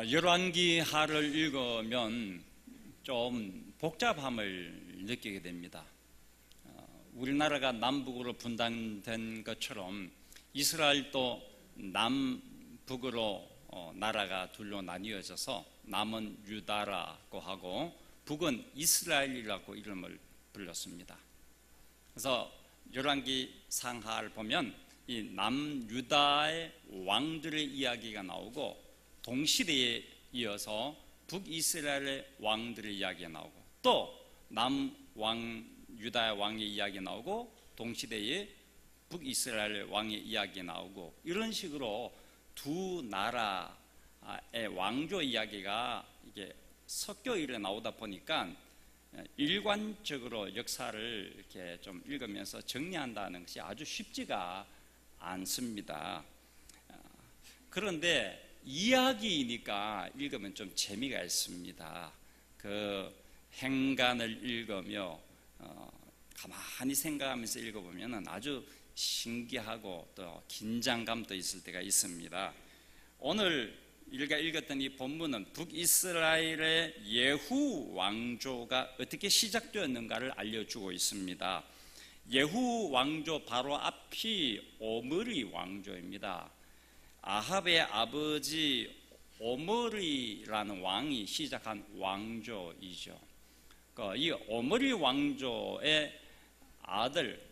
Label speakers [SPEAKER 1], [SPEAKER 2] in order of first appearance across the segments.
[SPEAKER 1] 열왕기하를 읽으면 좀 복잡함을 느끼게 됩니다. 우리나라가 남북으로 분단된 것처럼 이스라엘도 남북으로 나라가 둘로 나뉘어져서 남은 유다라고 하고 북은 이스라엘이라고 이름을 불렀습니다. 그래서 열왕기 상하를 보면 이 남유다의 왕들의 이야기가 나오고 동시대에 이어서 북이스라엘의 왕들의 이야기가 나오고 또 유다의 왕의 이야기가 나오고 동시대에 북이스라엘의 왕의 이야기가 나오고 이런 식으로 두 나라의 왕조 이야기가 이게 섞여 일어 나오다 보니까 일관적으로 역사를 이렇게 좀 읽으면서 정리한다는 것이 아주 쉽지가 않습니다. 그런데 이야기이니까 읽으면 좀 재미가 있습니다. 그 행간을 읽으며 가만히 생각하면서 읽어보면 아주 신기하고 또 긴장감도 있을 때가 있습니다. 오늘 우리가 읽었던 이 본문은 북이스라엘의 예후 왕조가 어떻게 시작되었는가를 알려주고 있습니다. 예후 왕조 바로 앞이 오므리 왕조입니다. 아합의 아버지 오므리라는 왕이 시작한 왕조이죠. 이 오므리 왕조의 아들,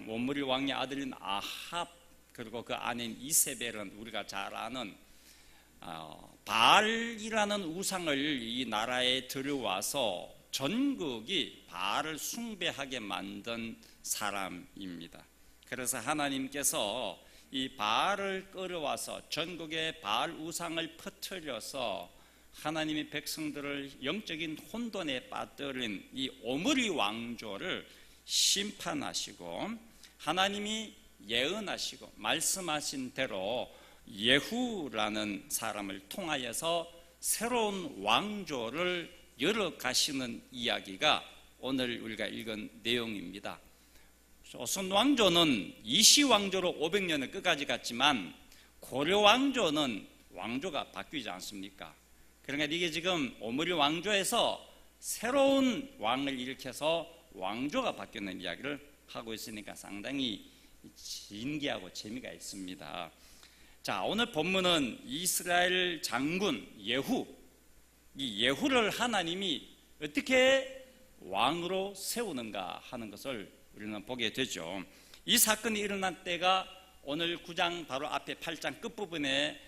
[SPEAKER 1] 오므리 왕의 아들인 아합, 그리고 그 아내인 이세벨은 우리가 잘 아는 바알이라는 우상을 이 나라에 들여와서 전국이 바알을 숭배하게 만든 사람입니다. 그래서 하나님께서 이 바알을 끌어와서 전국에 바알 우상을 퍼뜨려서 하나님의 백성들을 영적인 혼돈에 빠뜨린 이 오므리 왕조를 심판하시고 하나님이 예언하시고 말씀하신 대로 예후라는 사람을 통하여서 새로운 왕조를 열어가시는 이야기가 오늘 우리가 읽은 내용입니다. 조선 왕조는 이시 왕조로 500년을 끝까지 갔지만 고려 왕조는 왕조가 바뀌지 않습니까? 그러니까 이게 지금 오므리 왕조에서 새로운 왕을 일으켜서 왕조가 바뀌는 이야기를 하고 있으니까 상당히 신기하고 재미가 있습니다. 자, 오늘 본문은 이스라엘 장군 예후, 이 예후를 하나님이 어떻게 왕으로 세우는가 하는 것을 우리는 보게 되죠. 이 사건이 일어난 때가 오늘 9장 바로 앞에 8장 끝부분에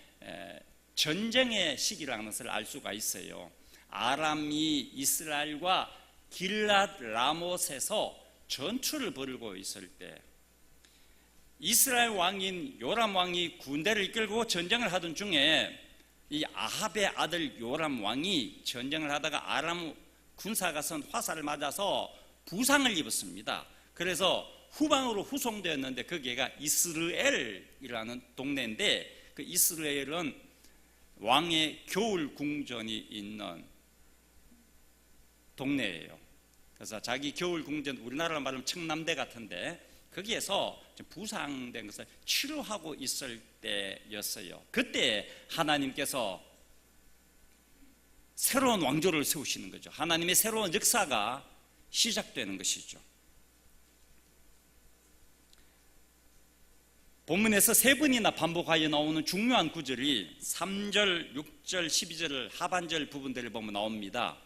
[SPEAKER 1] 전쟁의 시기라는 것을 알 수가 있어요. 아람이 이스라엘과 길랏 라못에서 전투를 벌이고 있을 때 이스라엘 왕인 요람 왕이 군대를 이끌고 전쟁을 하던 중에 이 아합의 아들 요람 왕이 전쟁을 하다가 아람 군사가 선 화살을 맞아서 부상을 입었습니다. 그래서 후방으로 후송되었는데 거기가 이스르엘이라는 동네인데 그 이스르엘은 왕의 겨울 궁전이 있는 동네예요. 그래서 자기 겨울 궁전, 우리나라로 말하면 청남대 같은데 거기에서 부상된 것을 치료하고 있을 때였어요. 그때 하나님께서 새로운 왕조를 세우시는 거죠. 하나님의 새로운 역사가 시작되는 것이죠. 본문에서 세 번이나 반복하여 나오는 중요한 구절이 3절, 6절, 12절 하반절 부분들을 보면 나옵니다.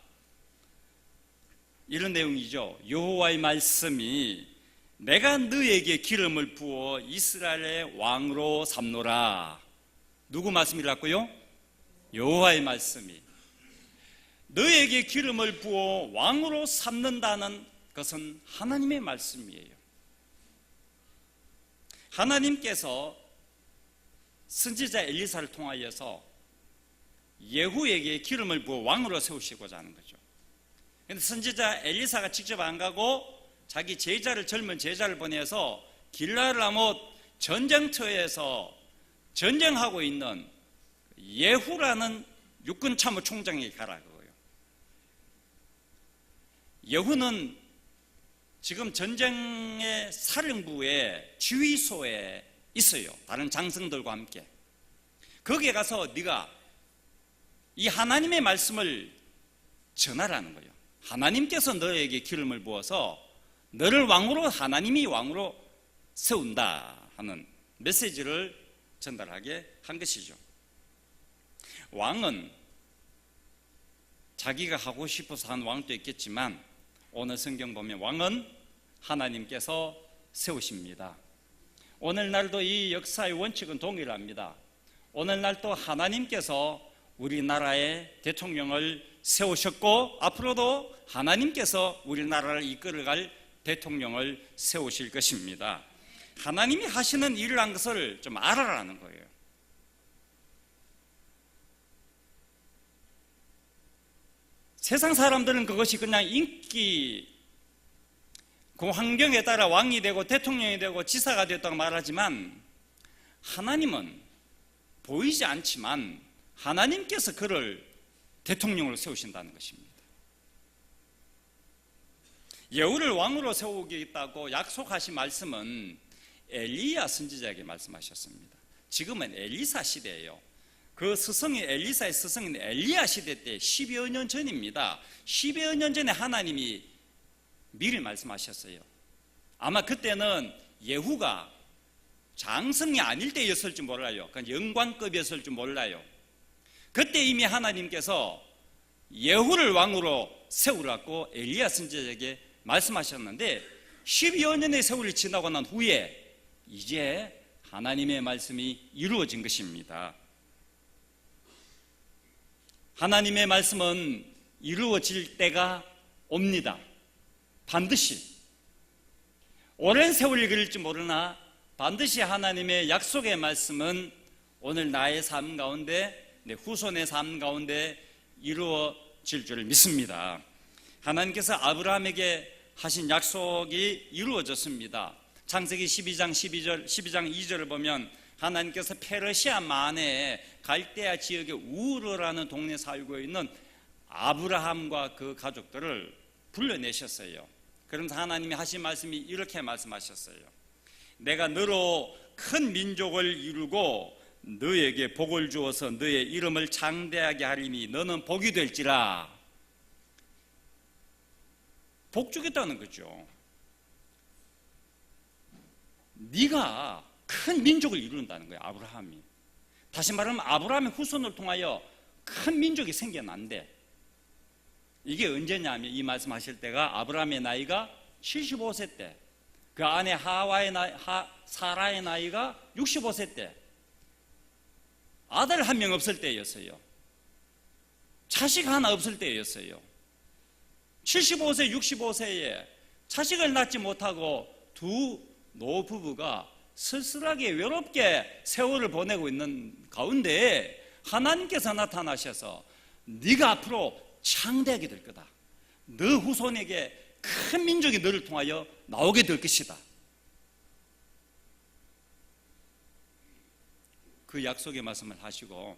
[SPEAKER 1] 이런 내용이죠. 여호와의 말씀이 내가 너에게 기름을 부어 이스라엘의 왕으로 삼노라. 누구 말씀이라고요? 여호와의 말씀이 너에게 기름을 부어 왕으로 삼는다는 것은 하나님의 말씀이에요. 하나님께서 선지자 엘리사를 통하여서 예후에게 기름을 부어 왕으로 세우시고자 하는 거죠. 그런데 선지자 엘리사가 직접 안 가고 자기 제자를, 젊은 제자를 보내서 길랏 라못 전쟁터에서 전쟁하고 있는 예후라는 육군 참모 총장에게 가라 그거예요. 예후는 지금 전쟁의 사령부의 지휘소에 있어요. 다른 장성들과 함께. 거기에 가서 네가 이 하나님의 말씀을 전하라는 거예요. 하나님께서 너에게 기름을 부어서 너를 왕으로, 하나님이 왕으로 세운다 하는 메시지를 전달하게 한 것이죠. 왕은 자기가 하고 싶어서 한 왕도 있겠지만 오늘 성경 보면 왕은 하나님께서 세우십니다. 오늘날도 이 역사의 원칙은 동일합니다. 오늘날도 하나님께서 우리나라의 대통령을 세우셨고 앞으로도 하나님께서 우리나라를 이끌어갈 대통령을 세우실 것입니다. 하나님이 하시는 일을 한 것을 좀 알아라는 거예요. 세상 사람들은 그것이 그냥 인기, 그 환경에 따라 왕이 되고 대통령이 되고 지사가 되었다고 말하지만 하나님은 보이지 않지만 하나님께서 그를 대통령으로 세우신다는 것입니다. 예후를 왕으로 세우겠다고 약속하신 말씀은 엘리야 선지자에게 말씀하셨습니다. 지금은 엘리사 시대예요. 그 스승인 엘리사의 스승인 엘리야 시대 때 10여 년 전입니다. 10여 년 전에 하나님이 미리 말씀하셨어요. 아마 그때는 예후가 장성이 아닐 때였을지 몰라요. 그러니까 영광급이었을지 몰라요. 그때 이미 하나님께서 예후를 왕으로 세우라고 엘리야 선지자에게 말씀하셨는데 12여 년의 세월이 지나고 난 후에 이제 하나님의 말씀이 이루어진 것입니다. 하나님의 말씀은 이루어질 때가 옵니다. 반드시 오랜 세월이 걸릴지 모르나 반드시 하나님의 약속의 말씀은 오늘 나의 삶 가운데, 내 후손의 삶 가운데 이루어질 줄을 믿습니다. 하나님께서 아브라함에게 하신 약속이 이루어졌습니다. 창세기 12장 2절을 보면 하나님께서 페르시아 만에 갈대아 지역의 우르라는 동네에 살고 있는 아브라함과 그 가족들을 불러내셨어요. 그러면서 하나님이 하신 말씀이 이렇게 말씀하셨어요. 내가 너로 큰 민족을 이루고 너에게 복을 주어서 너의 이름을 장대하게 하리니 너는 복이 될지라. 복 주겠다는 거죠. 네가 큰 민족을 이룬다는 거예요. 아브라함이. 다시 말하면 아브라함의 후손을 통하여 큰 민족이 생겨난대. 이게 언제냐면 이 말씀하실 때가 아브라함의 나이가 75세 때, 그 아내 사라의 나이가 65세 때, 아들 한 명 없을 때였어요. 자식 하나 없을 때였어요. 75세, 65세에 자식을 낳지 못하고 두 노부부가 쓸쓸하게 외롭게 세월을 보내고 있는 가운데 하나님께서 나타나셔서 네가 앞으로 창대하게 될 거다. 너 후손에게 큰 민족이 너를 통하여 나오게 될 것이다. 그 약속의 말씀을 하시고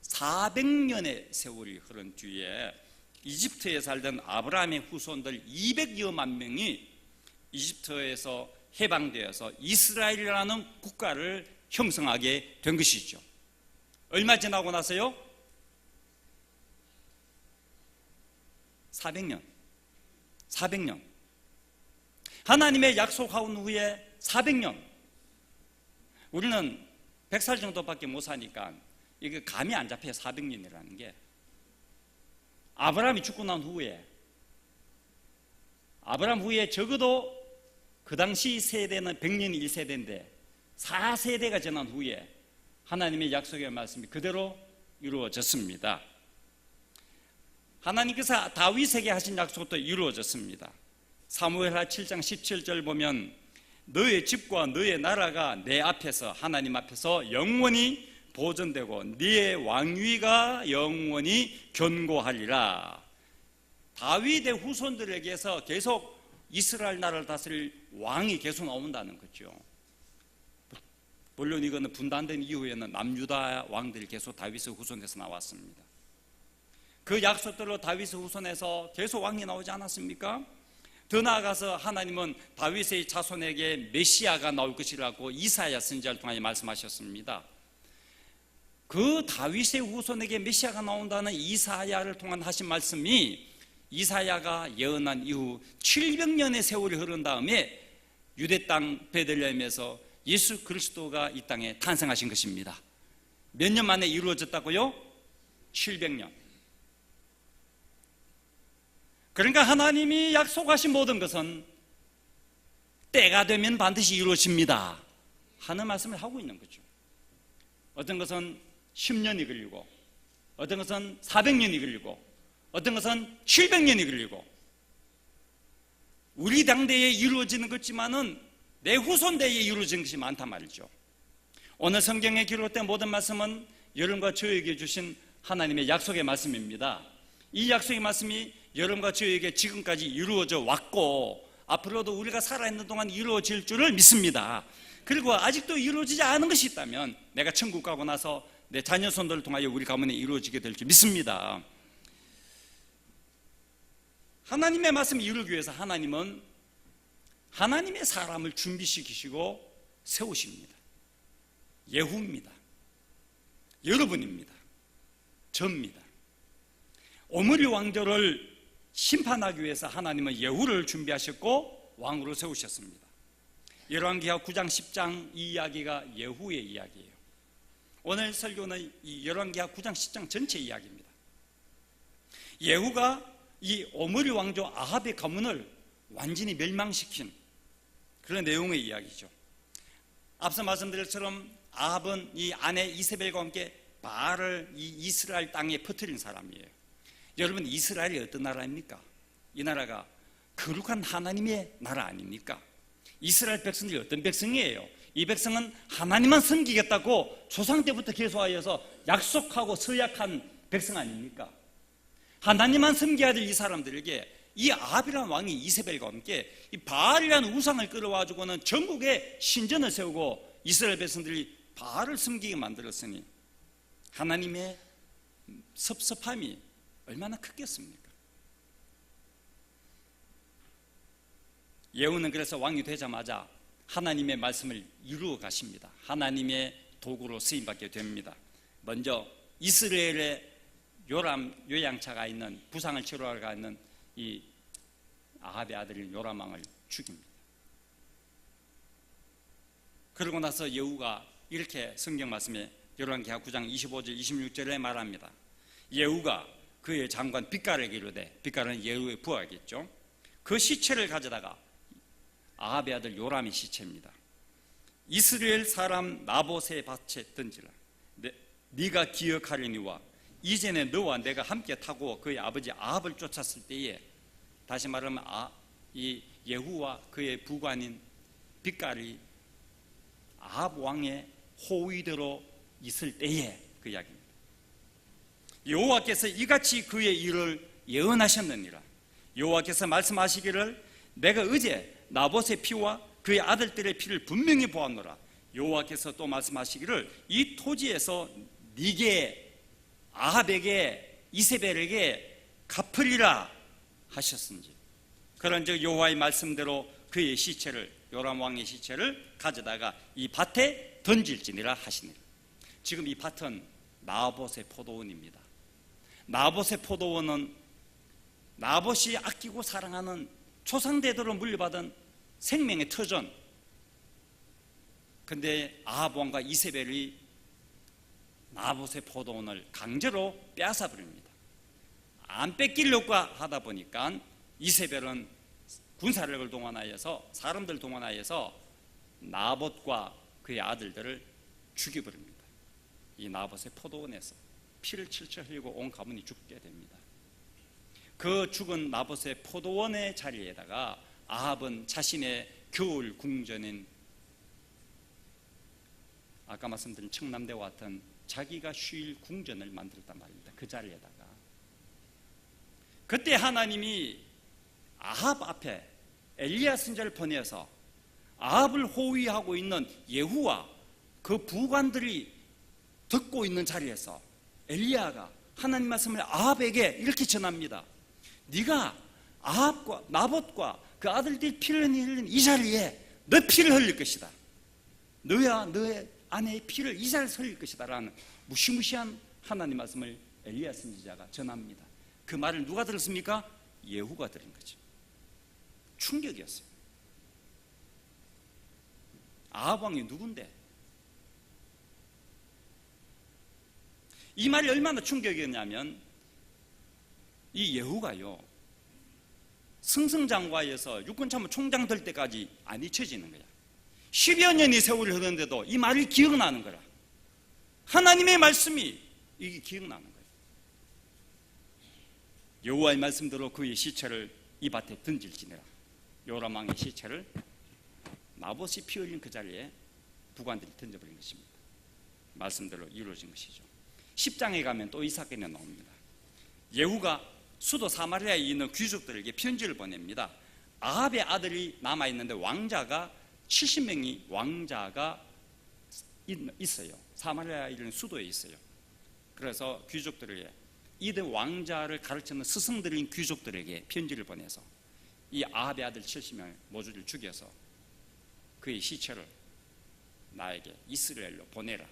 [SPEAKER 1] 400년의 세월이 흐른 뒤에 이집트에 살던 아브라함의 후손들 200여만 명이 이집트에서 해방되어서 이스라엘이라는 국가를 형성하게 된 것이죠. 얼마 지나고 나서요? 400년. 하나님의 약속한 후에 400년. 우리는 100살 정도밖에 못 사니까 이게 감이 안 잡혀요. 400년이라는 게. 아브라함이 죽고 난 후에, 아브라함 후에 적어도 그 당시 세대는 100년이 1세대인데 4세대가 지난 후에 하나님의 약속의 말씀이 그대로 이루어졌습니다. 하나님께서 다윗에게 하신 약속도 이루어졌습니다. 사무엘하 7장 17절 보면 너의 집과 너의 나라가 내 앞에서, 하나님 앞에서 영원히 보존되고 네의 왕위가 영원히 견고하리라. 다윗의 후손들에게서 계속 이스라엘 나라를 다스릴 왕이 계속 나온다는 거죠. 물론 이거는 분단된 이후에는 남유다 왕들이 계속 다윗의 후손에서 나왔습니다. 그 약속대로 다윗의 후손에서 계속 왕이 나오지 않았습니까? 더 나아가서 하나님은 다윗의 자손에게 메시아가 나올 것이라고 이사야 선지자를 통하여 말씀하셨습니다. 그 다윗의 후손에게 메시아가 나온다는 이사야를 통한 하신 말씀이 이사야가 예언한 이후 700년의 세월이 흐른 다음에 유대 땅 베들레헴에서 예수 그리스도가 이 땅에 탄생하신 것입니다. 몇 년 만에 이루어졌다고요? 700년. 그러니까 하나님이 약속하신 모든 것은 때가 되면 반드시 이루어집니다 하는 말씀을 하고 있는 거죠. 어떤 것은 10년이 걸리고, 어떤 것은 400년이 걸리고, 어떤 것은 700년이 걸리고, 우리 당대에 이루어지는 것지만은 내 후손대에 이루어진 것이 많단 말이죠. 오늘 성경에 기록된 모든 말씀은 여러분과 저에게 주신 하나님의 약속의 말씀입니다. 이 약속의 말씀이 여러분과 저에게 지금까지 이루어져 왔고 앞으로도 우리가 살아있는 동안 이루어질 줄을 믿습니다. 그리고 아직도 이루어지지 않은 것이 있다면 내가 천국 가고 나서 내 자녀손들을 통하여 우리 가문에 이루어지게 될 줄 믿습니다. 하나님의 말씀을 이루기 위해서 하나님은 하나님의 사람을 준비시키시고 세우십니다. 예후입니다. 여러분입니다. 접니다. 오므리 왕조를 심판하기 위해서 하나님은 예후를 준비하셨고 왕으로 세우셨습니다. 열왕기하 9장 10장 이 이야기가 예후의 이야기예요. 오늘 설교는 이 열왕기하 9장 10장 전체 이야기입니다. 예후가 이 오므리 왕조 아합의 가문을 완전히 멸망시킨 그런 내용의 이야기죠. 앞서 말씀드린 것처럼 아합은 이 아내 이세벨과 함께 바알을 이 이스라엘 땅에 퍼뜨린 사람이에요. 여러분, 이스라엘이 어떤 나라입니까? 이 나라가 거룩한 하나님의 나라 아닙니까? 이스라엘 백성들이 어떤 백성이에요? 이 백성은 하나님만 섬기겠다고 조상 때부터 계속하여서 약속하고 서약한 백성 아닙니까? 하나님만 섬겨야 될 이 사람들에게 이 아합이라는 왕이 이세벨과 함께 이 바알이라는 우상을 끌어와주고는 전국에 신전을 세우고 이스라엘 백성들이 바알을 섬기게 만들었으니 하나님의 섭섭함이 얼마나 크겠습니까? 예후는 그래서 왕이 되자마자 하나님의 말씀을 이루어 가십니다. 하나님의 도구로 쓰임받게 됩니다. 먼저 이스라엘의 요람 요양차가 있는 부상을 치료하러 가는 이 아합의 아들인 요람 왕을 죽입니다. 그러고 나서 예후가 이렇게 성경 말씀에 열왕기하 9장 25절 26절에 말합니다. 예후가 그의 장관 빗갈에게 이르되, 빗갈은 예후의 부하겠죠. 그 시체를 가져다가 아합의 아들 요람의 시체입니다. 이스라엘 사람 나봇의 밭에 던지라. 네가 기억하려니와 이전에 너와 내가 함께 타고 그의 아버지 아합을 쫓았을 때에, 다시 말하면 이 예후와 그의 부관인 빗갈이 아합 왕의 호위대로 있을 때에 그 이야기입니다. 여호와께서 이같이 그의 일을 예언하셨느니라. 여호와께서 말씀하시기를 내가 어제 나봇의 피와 그의 아들들의 피를 분명히 보았노라. 여호와께서 또 말씀하시기를 이 토지에서 네게 아합에게 이세벨에게 갚으리라 하셨은지. 그런즉 여호와의 말씀대로 그의 시체를, 요람 왕의 시체를 가져다가 이 밭에 던질지니라 하시니라. 지금 이 밭은 나봇의 포도원입니다. 나봇의 포도원은 나봇이 아끼고 사랑하는 조상대대로 물려받은 생명의 터전. 근데 아합 왕과 이세벨이 나봇의 포도원을 강제로 빼앗아 버립니다. 안 뺏기려고 하다 보니까 이세벨은 군사력을 동원하여서, 사람들 동원하여서 나봇과 그의 아들들을 죽여버립니다. 이 나봇의 포도원에서 피를 칠칠 흘리고 온 가문이 죽게 됩니다. 그 죽은 나봇의 포도원의 자리에다가 아합은 자신의 겨울 궁전인, 아까 말씀드린 청남대와 같은 자기가 쉴 궁전을 만들었단 말입니다. 그 자리에다가. 그때 하나님이 아합 앞에 엘리야 선지자를 보내서 아합을 호위하고 있는 예후와 그 부관들이 듣고 있는 자리에서 엘리야가 하나님 말씀을 아합에게 이렇게 전합니다. 네가 아합과 나봇과 그 아들들이 피를 흘린 이 자리에 너 피를 흘릴 것이다. 너야 너의 아내의 피를 이 자리에서 흘릴 것이다 라는 무시무시한 하나님 말씀을 엘리야 선지자가 전합니다. 그 말을 누가 들었습니까? 예후가 들은 거죠. 충격이었어요. 아합 왕이 누군데? 이 말이 얼마나 충격이었냐면 이 예후가요, 승승장구하여서 육군참모 총장 될 때까지 안 잊혀지는 거야. 10여 년의 세월이 흐르는데도 이 말이 기억나는 거라. 하나님의 말씀이 이게 기억나는 거예요. 여호와의 말씀대로 그의 시체를 이 밭에 던질지니라. 요람 왕의 시체를 마봇이 피 흘린 그 자리에 부관들이 던져버린 것입니다. 말씀대로 이루어진 것이죠. 10장에 가면 또 이 사건이 나옵니다. 예후가 수도 사마리아에 있는 귀족들에게 편지를 보냅니다. 아합의 아들이 남아있는데 왕자가 70명이 왕자가 있어요. 사마리아에 있는 수도에 있어요. 그래서 귀족들에게, 이들 왕자를 가르치는 스승들인 귀족들에게 편지를 보내서 이 아합의 아들 70명을 모두를 죽여서 그의 시체를 나에게 이스라엘로 보내라.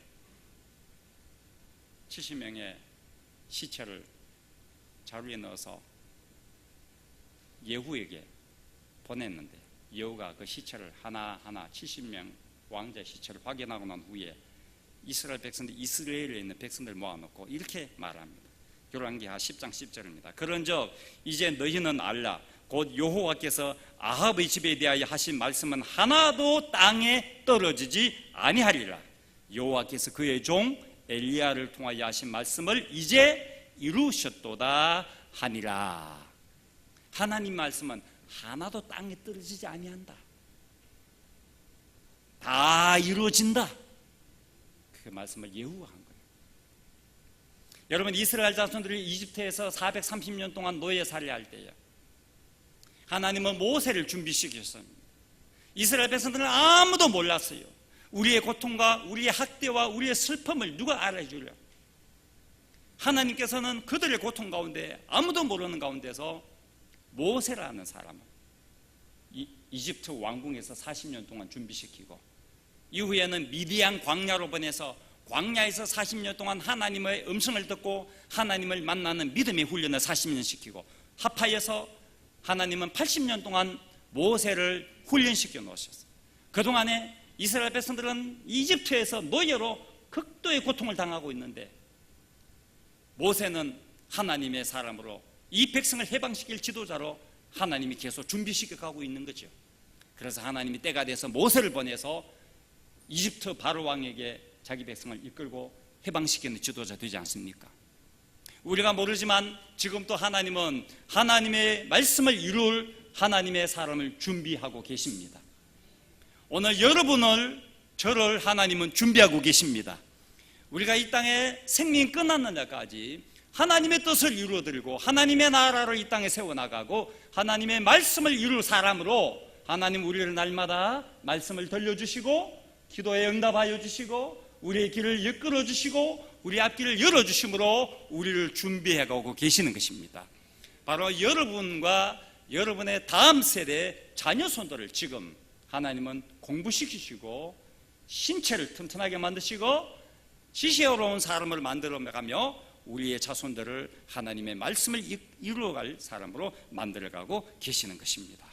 [SPEAKER 1] 70명의 시체를 자루에 넣어서 예후에게 보냈는데 예후가 그 시체를 하나하나 70명 왕자의 시체를 확인하고 난 후에 이스라엘 백성들, 이스라엘에 있는 백성들 모아놓고 이렇게 말합니다. 열왕기하 10장 10절입니다. 그런즉 이제 너희는 알라. 곧 여호와께서 아합의 집에 대하여 하신 말씀은 하나도 땅에 떨어지지 아니하리라. 여호와께서 그의 종 엘리야를 통하여 하신 말씀을 이제 이루셨도다 하니라. 하나님 말씀은 하나도 땅에 떨어지지 아니한다. 다 이루어진다. 그 말씀을 예후가 한 거예요. 여러분, 이스라엘 자손들이 이집트에서 430년 동안 노예살이 할 때에 하나님은 모세를 준비시켰습니다. 이스라엘 백성들은 아무도 몰랐어요. 우리의 고통과 우리의 학대와 우리의 슬픔을 누가 알아주려? 하나님께서는 그들의 고통 가운데 아무도 모르는 가운데서 모세라는 사람을 이집트 왕궁에서 40년 동안 준비시키고 이후에는 미디안 광야로 보내서 광야에서 40년 동안 하나님의 음성을 듣고 하나님을 만나는 믿음의 훈련을 40년 시키고 하파에서 하나님은 80년 동안 모세를 훈련시켜 놓으셨어요. 그동안에 이스라엘 백성들은 이집트에서 노예로 극도의 고통을 당하고 있는데 모세는 하나님의 사람으로 이 백성을 해방시킬 지도자로 하나님이 계속 준비시켜 가고 있는 거죠. 그래서 하나님이 때가 돼서 모세를 보내서 이집트 바로 왕에게 자기 백성을 이끌고 해방시키는 지도자 되지 않습니까? 우리가 모르지만 지금 또 하나님은 하나님의 말씀을 이룰 하나님의 사람을 준비하고 계십니다. 오늘 여러분을, 저를 하나님은 준비하고 계십니다. 우리가 이 땅에 생명이 끝나는 날까지 하나님의 뜻을 이루어드리고 하나님의 나라를 이 땅에 세워나가고 하나님의 말씀을 이룰 사람으로 하나님 우리를 날마다 말씀을 들려주시고 기도에 응답하여 주시고 우리의 길을 이끌어 주시고 우리 앞길을 열어주심으로 우리를 준비해가고 계시는 것입니다. 바로 여러분과 여러분의 다음 세대 자녀 손들을 지금 하나님은 공부시키시고 신체를 튼튼하게 만드시고 지혜로운 사람을 만들어가며 우리의 자손들을 하나님의 말씀을 이루어갈 사람으로 만들어가고 계시는 것입니다.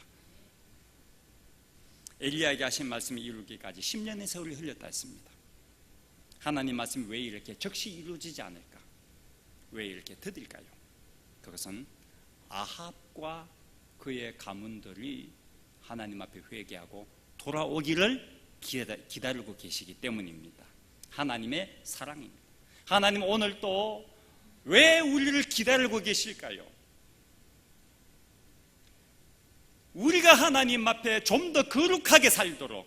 [SPEAKER 1] 엘리야에게 하신 말씀이 이루기까지 10년의 세월이 흘렸다 했습니다. 하나님 말씀이 왜 이렇게 적시 이루어지지 않을까? 왜 이렇게 더딜까요? 그것은 아합과 그의 가문들이 하나님 앞에 회개하고 돌아오기를 기다리고 계시기 때문입니다. 하나님의 사랑입니다. 하나님 오늘 또 왜 우리를 기다리고 계실까요? 우리가 하나님 앞에 좀 더 거룩하게 살도록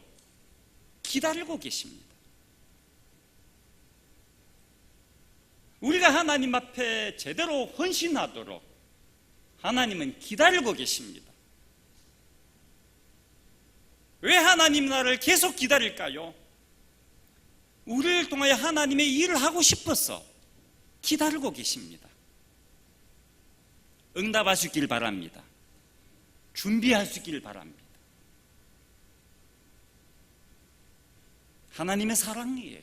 [SPEAKER 1] 기다리고 계십니다. 우리가 하나님 앞에 제대로 헌신하도록 하나님은 기다리고 계십니다. 왜 하나님 나를 계속 기다릴까요? 우리를 통하여 하나님의 일을 하고 싶어서 기다리고 계십니다. 응답할 수 있길 바랍니다. 준비할 수 있길 바랍니다. 하나님의 사랑이에요.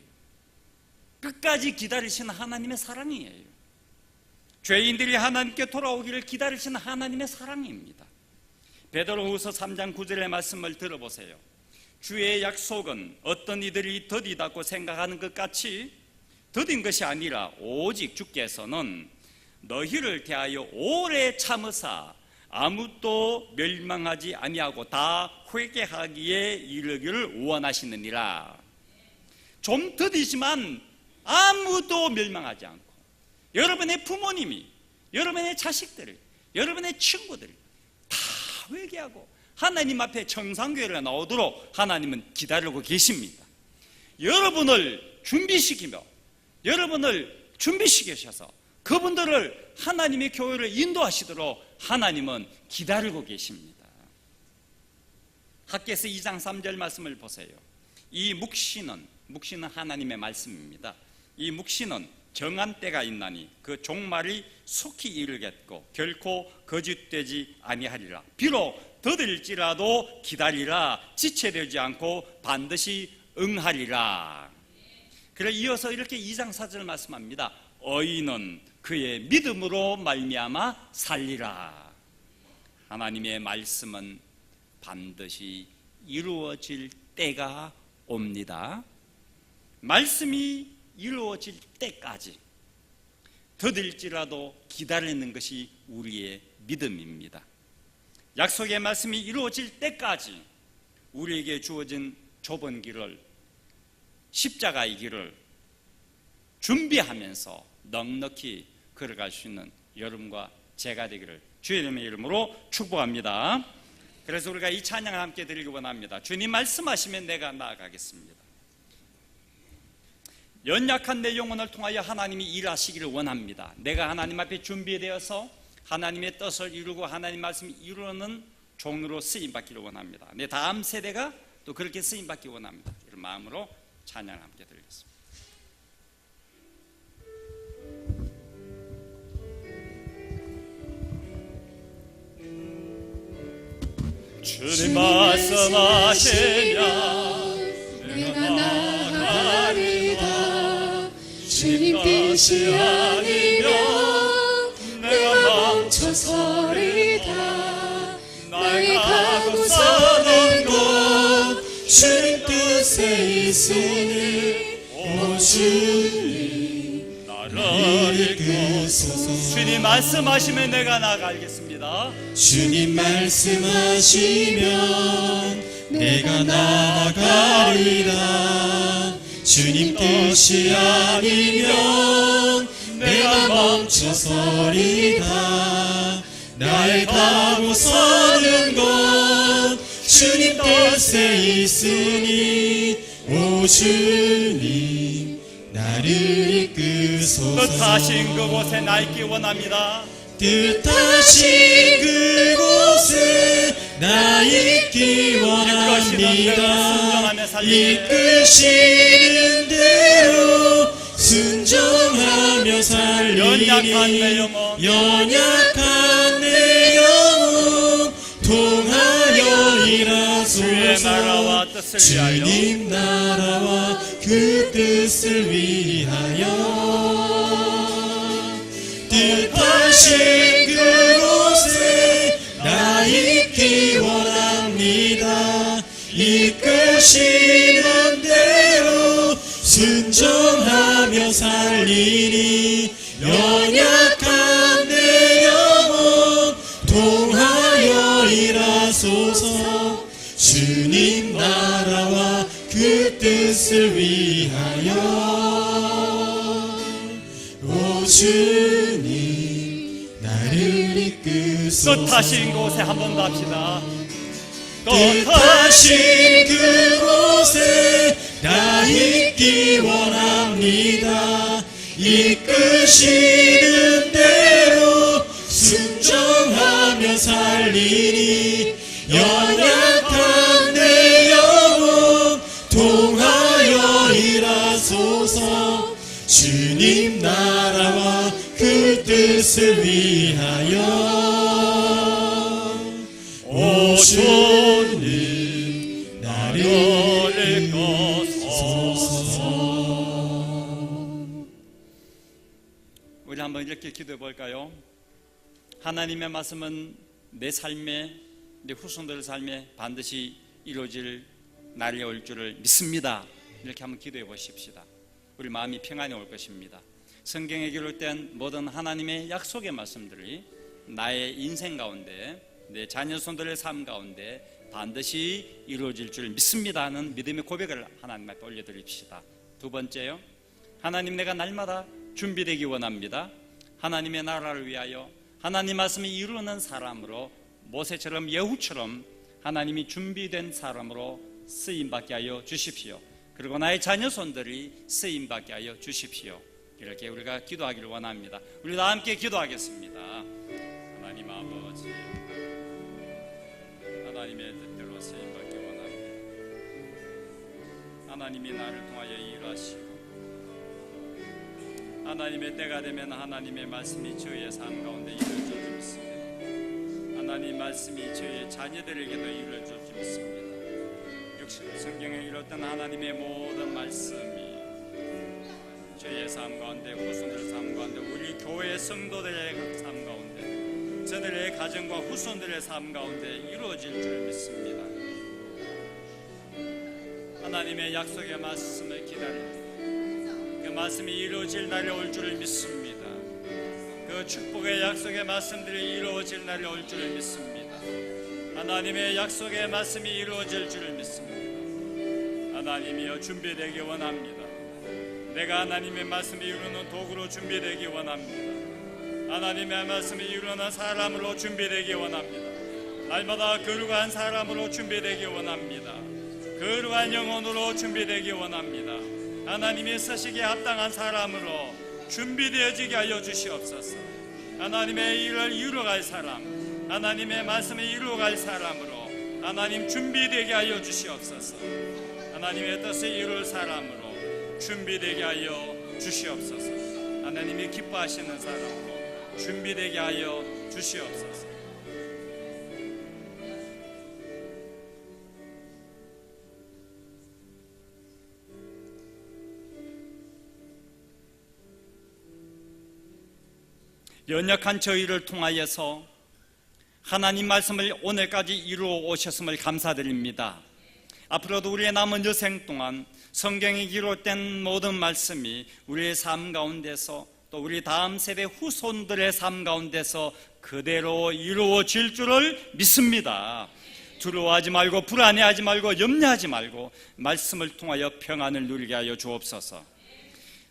[SPEAKER 1] 끝까지 기다리시는 하나님의 사랑이에요. 죄인들이 하나님께 돌아오기를 기다리시는 하나님의 사랑입니다. 베드로후서 3장 9절의 말씀을 들어보세요. 주의 약속은 어떤 이들이 더디다고 생각하는 것 같이 더딘 것이 아니라 오직 주께서는 너희를 대하여 오래 참으사 아무도 멸망하지 아니하고 다 회개하기에 이르기를 원하시느니라. 좀 더디지만 아무도 멸망하지 않고 여러분의 부모님이, 여러분의 자식들이, 여러분의 친구들이 다 회개하고 하나님 앞에 정상교회가 나오도록 하나님은 기다리고 계십니다. 여러분을 준비시키셔서 그분들을 하나님의 교회를 인도하시도록 하나님은 기다리고 계십니다. 학개서 2장 3절 말씀을 보세요. 이 묵시는 하나님의 말씀입니다. 이 묵시는 정한 때가 있나니 그 종말이 속히 이르겠고 결코 거짓되지 아니하리라. 비록 더딜지라도 기다리라. 지체되지 않고 반드시 응하리라. 그래 이어서 이렇게 2장 4절 말씀합니다. 의인은 그의 믿음으로 말미암아 살리라. 하나님의 말씀은 반드시 이루어질 때가 옵니다. 말씀이 이루어질 때까지 더딜지라도 기다리는 것이 우리의 믿음입니다. 약속의 말씀이 이루어질 때까지 우리에게 주어진 좁은 길을, 십자가의 길을 준비하면서 넉넉히 걸어갈 수 있는 여러분과 제가 되기를 주의 이름으로 축복합니다. 그래서 우리가 이 찬양을 함께 드리기 원합니다. 주님 말씀하시면 내가 나아가겠습니다. 연약한 내 영혼을 통하여 하나님이 일하시기를 원합니다. 내가 하나님 앞에 준비되어서 하나님의 뜻을 이루고 하나님 말씀을 이루는 종으로 쓰임받기를 원합니다. 내 다음 세대가 또 그렇게 쓰임받기 원합니다. 이런 마음으로 찬양을 함께 드리겠습니다. 주님 말씀하시면 내가 나아가리다.
[SPEAKER 2] 주님 뜻이 아니면 내가 멈춰서리다. 나의 가고 서는 곳 주님 뜻에 있으니 오 주님 나를 이끄소서.
[SPEAKER 1] 주님 말씀하시면 내가 나아가겠습니다.
[SPEAKER 2] 주님 말씀하시면 내가 나아가리라. 주님 뜻이 아니면 내가 멈춰서리다. 나의 가고 서는 곳 주님 뜻에 있으니 오 주님 나를 이끄소서.
[SPEAKER 1] 뜻하신 그곳에 나 있기 원합니다.
[SPEAKER 2] 뜻하신 그곳에 나 있기 원합니다. 이끄시는 대로 순종하며 살리니 연약한 내 영혼 통하여 일하소서. 주님 나라와 그 뜻을 위하여 뜻하신 그곳에 나 있기 원합니다. 이끄시는 대로 순종하며 살리니 연약한 내 영혼 통하여 일하소서. 주님 나라와 그 뜻을 위하여 오 주님 나를 이끄소서.
[SPEAKER 1] 뜻하신 곳에 한 번 더 합시다.
[SPEAKER 2] 뜻하신 그곳에 나 있기 원합니다. 이끄시는 대로 순종하며 살리니 연약한 내 영혼 통하여 일하소서. 주님 나라와 그 뜻을 위하여 오 주님 나를 이끄소서.
[SPEAKER 1] 이렇게 기도해 볼까요? 하나님의 말씀은 내 삶에, 내 후손들의 삶에 반드시 이루어질 날이 올 줄을 믿습니다. 이렇게 한번 기도해 보십시다. 우리 마음이 평안히 올 것입니다. 성경에 기록된 모든 하나님의 약속의 말씀들이 나의 인생 가운데, 내 자녀손들의 삶 가운데 반드시 이루어질 줄 믿습니다 하는 믿음의 고백을 하나님 앞에 올려드립시다. 두 번째요, 하나님, 내가 날마다 준비되기 원합니다. 하나님의 나라를 위하여 하나님 말씀이 이루는 사람으로, 모세처럼 예후처럼 하나님이 준비된 사람으로 쓰임받게 하여 주십시오. 그리고 나의 자녀손들이 쓰임받게 하여 주십시오. 이렇게 우리가 기도하기를 원합니다. 우리 다 함께 기도하겠습니다. 하나님 아버지, 하나님의 뜻대로 쓰임받기 원합니다. 하나님이 나를 통하여 일하시고, 하나님의 때가 되면 하나님의 말씀이 저희의 삶 가운데 이루어질 줄 믿습니다. 하나님 말씀이 저희의 자녀들에게도 이루어질 줄 믿습니다. 역시 성경에 이뤘던 하나님의 모든 말씀이 저희의 삶 가운데, 후손들의 삶 가운데, 우리 교회 성도들의 삶 가운데, 저들의 가정과 후손들의 삶 가운데 이루어질 줄 믿습니다. 하나님의 약속의 말씀을 기다립니다. 그 말씀이 이루어질 날이 올 줄을 믿습니다. 그 축복의 약속의 말씀들이 이루어질 날이 올 줄을 믿습니다. 하나님의 약속의 말씀이 이루어질 줄을 믿습니다. 하나님이여, 준비되기 원합니다. 내가 하나님의 말씀을 이루는 도구로 준비되기 원합니다. 하나님의 말씀을 이루는 사람으로 준비되기 원합니다. 날마다 거룩한 사람으로 준비되기 원합니다. 거룩한 영혼으로 준비되기 원합니다. 하나님의 쓰시기에 합당한 사람으로 준비되어지게 하여 주시옵소서. 하나님의 일을 이루어갈 사람, 하나님의 말씀을 이루어갈 사람으로 하나님 준비되게 하여 주시옵소서. 하나님의 뜻을 이룰 사람으로 준비되게 하여 주시옵소서. 하나님이 기뻐하시는 사람으로 준비되게 하여 주시옵소서. 연약한 저희를 통하여서 하나님 말씀을 오늘까지 이루어 오셨음을 감사드립니다. 앞으로도 우리의 남은 여생 동안 성경에 기록된 모든 말씀이 우리의 삶 가운데서, 또 우리 다음 세대 후손들의 삶 가운데서 그대로 이루어질 줄을 믿습니다. 두려워하지 말고, 불안해하지 말고, 염려하지 말고 말씀을 통하여 평안을 누리게 하여 주옵소서.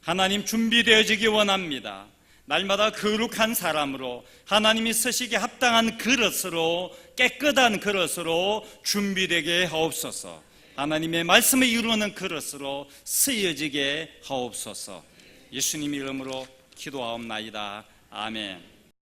[SPEAKER 1] 하나님, 준비되어지기 원합니다. 날마다 거룩한 사람으로, 하나님이 쓰시기에 합당한 그릇으로, 깨끗한 그릇으로 준비되게 하옵소서. 하나님의 말씀을 이루는 그릇으로 쓰여지게 하옵소서. 예수님 이름으로 기도하옵나이다. 아멘.